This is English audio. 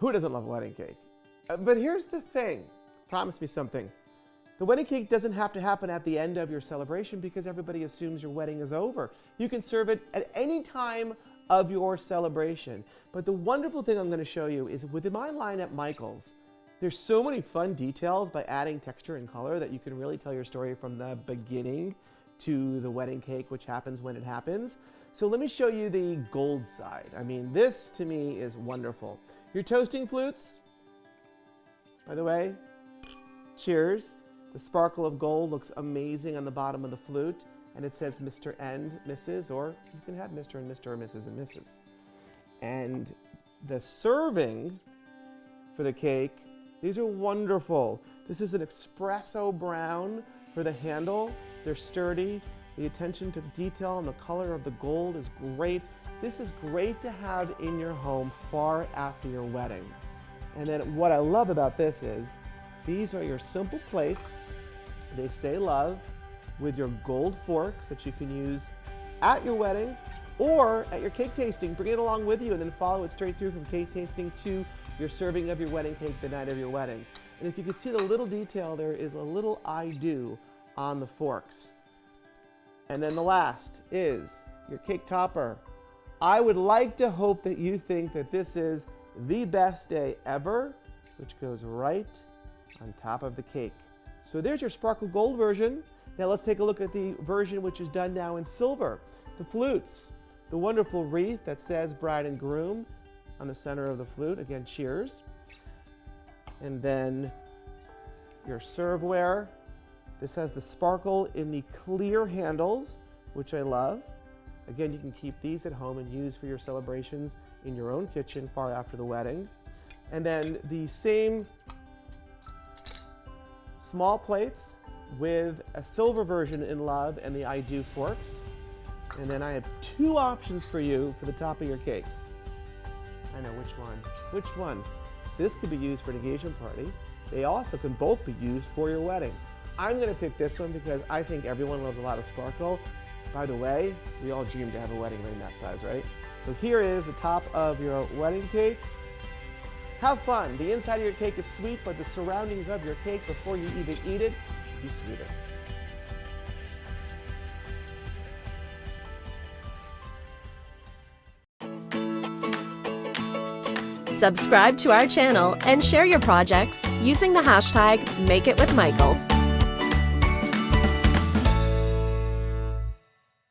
Who doesn't love a wedding cake? But here's the thing. Promise me something. The wedding cake doesn't have to happen at the end of your celebration because everybody assumes your wedding is over. You can serve it at any time of your celebration. But the wonderful thing I'm going to show you is within my line at Michael's, there's so many fun details by adding texture and color that you can really tell your story from the beginning to the wedding cake, which happens when it happens. So let me show you the gold side. I mean, this to me is wonderful. Your toasting flutes, by the way, cheers. The sparkle of gold looks amazing on the bottom of the flute, and it says Mr. and Mrs., or you can have Mr. and Mr. or Mrs. and Mrs. And the serving for the cake, these are wonderful. This is an espresso brown for the handle. They're sturdy. The attention to detail and the color of the gold is great. This is great to have in your home far after your wedding. And then what I love about this is these are your simple plates. They say love with your gold forks that you can use at your wedding or at your cake tasting. Bring it along with you and then follow it straight through from cake tasting to your serving of your wedding cake the night of your wedding. And if you can see the little detail, there is a little I do on the forks. And then the last is your cake topper. I would like to hope that you think that this is the best day ever, which goes right on top of the cake. So there's your sparkle gold version. Now let's take a look at the version which is done now in silver. The flutes, the wonderful wreath that says bride and groom on the center of the flute. Again, cheers. And then your serveware. This has the sparkle in the clear handles, which I love. Again, you can keep these at home and use for your celebrations in your own kitchen far after the wedding. And then the same small plates with a silver version in love and the I do forks. And then I have two options for you for the top of your cake. I know which one. Which one? This could be used for an engagement party. They also can both be used for your wedding. I'm going to pick this one because I think everyone loves a lot of sparkle. By the way, we all dream to have a wedding ring that size, right? So here is the top of your wedding cake. Have fun. The inside of your cake is sweet, but the surroundings of your cake before you even eat it will be sweeter. Subscribe to our channel and share your projects using the hashtag #MakeItWithMichaels.